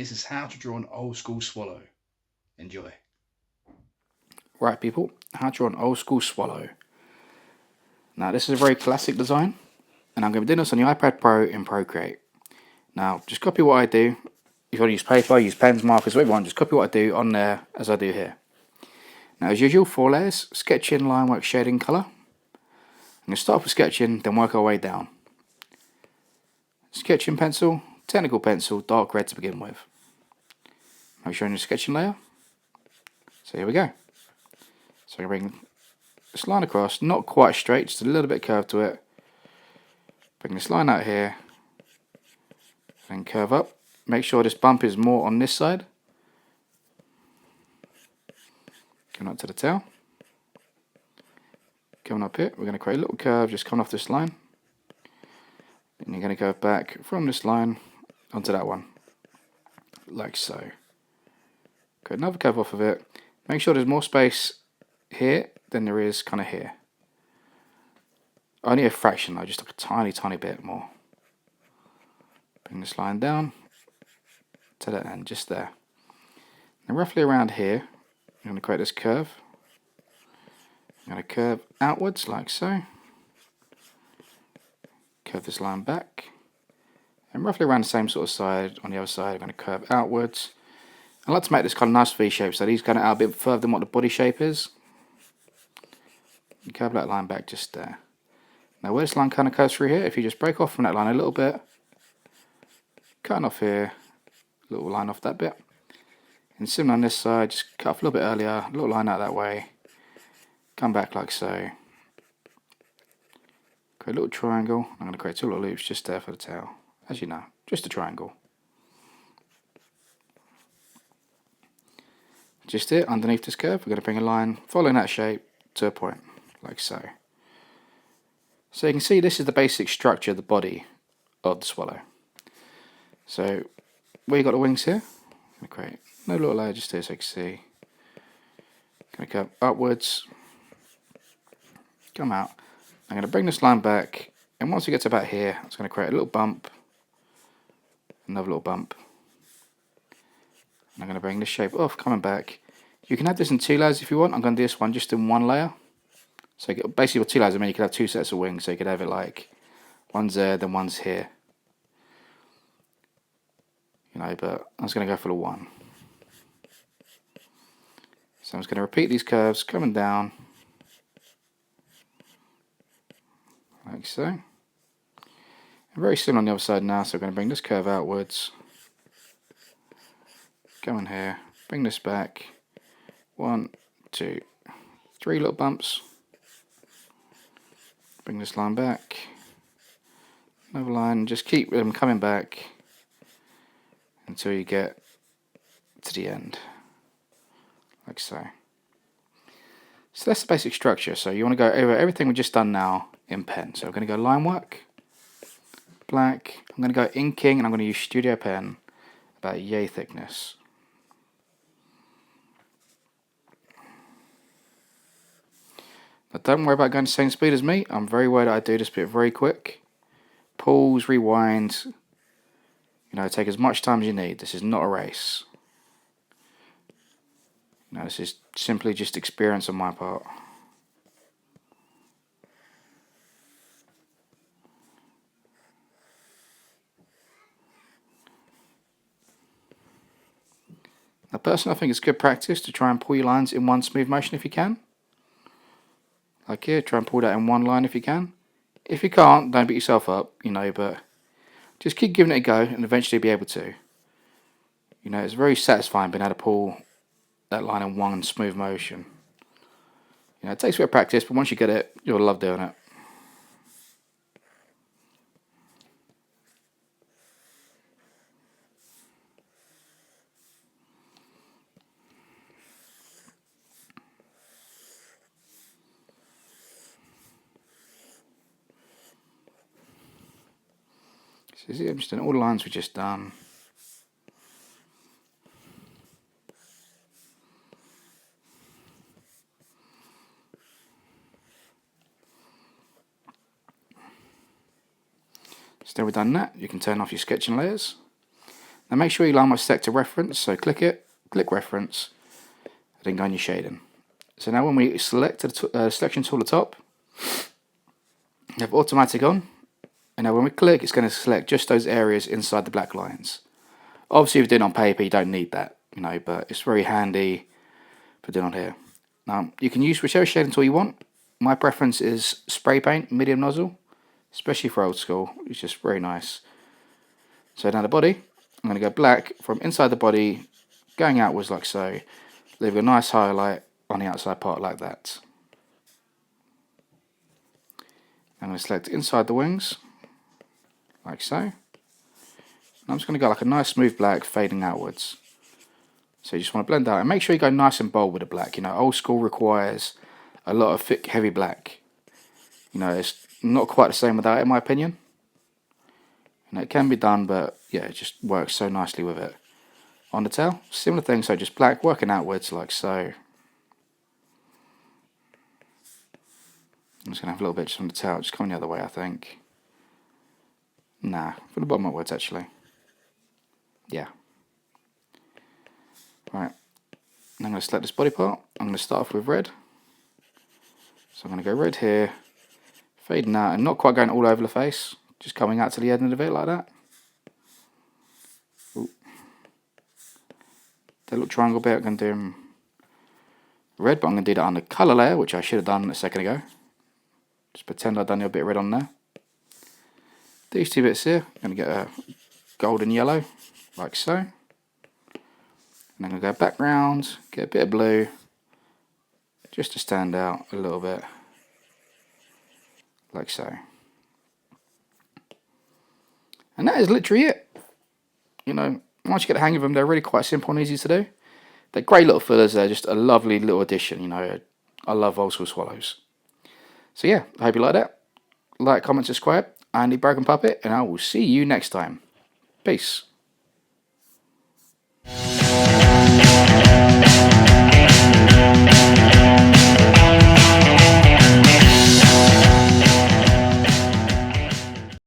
this is how to draw an old school swallow. Enjoy. Right people, how to draw an old school swallow. Now this is a very classic design and I'm going to be doing this on the iPad Pro in Procreate. Now just copy what I do. If you want to use paper, use pens, markers, whatever you want, just copy what I do on there as I do here. Now as usual, 4 layers, sketching, line work, shading, colour. I'm going to start off with sketching, then work our way down. Sketching pencil, technical pencil, dark red to begin with. Make sure you're in your sketching layer. So here we go. So I'm going to bring this line across, not quite straight, just a little bit curved to it. Bring this line out here, then curve up. Make sure this bump is more on this side. Coming up to the tail. Coming up here, we're going to create a little curve just coming off this line. And you're going to go back from this line onto that one, like so. Create another curve off of it. Make sure there's more space here than there is kind of here. Only a fraction though, just like a tiny bit more. Bring this line down to that end, just there. And roughly around here, I'm going to create this curve. I'm going to curve outwards like so. Curve this line back. And roughly around the same sort of side, on the other side, I'm going to curve outwards. I like to make this kind of nice V shape, so these kind of out a bit further than what the body shape is. And curve that line back just there. Now where this line kind of curves through here, if you just break off from that line a little bit, cutting off here, little line off that bit. And similar on this side, just cut off a little bit earlier, a little line out that way. Come back like so. Create a little triangle. I'm going to create 2 little loops just there for the tail. As you know, just a triangle. Just here, underneath this curve, we're going to bring a line following that shape to a point, like so. So you can see this is the basic structure of the body of the swallow. So where you got the wings here, I'm going to create no little layer just here so you can see. Going to curve upwards, come out. I'm going to bring this line back, and once we get to about here, I'm just going to create a little bump, another little bump. And I'm going to bring this shape off, coming back. You can have this in 2 layers if you want. I'm going to do this one just in 1 layer. So basically with 2 layers, I mean you could have 2 sets of wings, so you could have it like one's there, then one's here. You know, but I'm just going to go for the 1. So I'm just going to repeat these curves, coming down, like so. And very similar on the other side now, so we're going to bring this curve outwards, go in here, bring this back, 1, 2, 3 little bumps, bring this line back, another line, just keep them coming back until you get to the end, like so. So that's the basic structure. So you want to go over everything we've just done now in pen. So we're going to go line work, black, I'm going to go inking, and I'm going to use Studio Pen about yay thickness. Now don't worry about going the same speed as me. I'm very aware that I do this bit very quick. Pause, rewind, you know, take as much time as you need. This is not a race. No, this is simply just experience on my part. Now personally I think it's good practice to try and pull your lines in one smooth motion if you can. Like here, try and pull that in 1 line if you can. If you can't, don't beat yourself up, you know, but just keep giving it a go and eventually be able to. You know, it's very satisfying being able to pull that line in 1 smooth motion. You know, it takes a bit of practice, but once you get it, you'll love doing it. So see, I'm just doing all the lines we've just done. So we've done that. You can turn off your sketching layers. Now make sure you line up select to reference, so click it, click reference, and then go on your shading. So now when we select the selection tool at the top, you have automatic on, and now when we click, it's going to select just those areas inside the black lines. Obviously if you're doing it on paper, you don't need that, but it's very handy for doing on here. Now you can use whichever shading tool you want. My preference is spray paint, medium nozzle, especially for old school. It's just very nice. So now the body, I'm going to go black from inside the body, going outwards like so, leaving a nice highlight on the outside part like that. I'm going to select inside the wings, like so. And I'm just going to go like a nice smooth black fading outwards. So you just want to blend out and make sure you go nice and bold with the black. Old school requires a lot of thick, heavy black. It's not quite the same without it, in my opinion. It can be done, but yeah, it just works so nicely with it. On the tail, similar thing, so just black working outwards like so. I'm just going to have a little bit just on the tail, just coming the other way, I think. Nah, from the bottom upwards actually. Yeah. Right, and I'm going to select this body part. I'm going to start off with red. So I'm going to go red here, fading out, and not quite going all over the face, just coming out to the end of it like that. Ooh. That little triangle bit, I'm going to do red, but I'm going to do that on the colour layer, which I should have done a second ago. Just pretend I've done a little bit of red on there. These two bits here, I'm going to get a golden yellow, like so. And I'm going to go back round, get a bit of blue, just to stand out a little bit, like so. And that is literally it. Once you get the hang of them, they're really quite simple and easy to do. They're great little fillers, they're just a lovely little addition, I love old school swallows. So yeah, I hope you like that. Like, comment, subscribe, Andy Broken Puppet, and I will see you next time. Peace.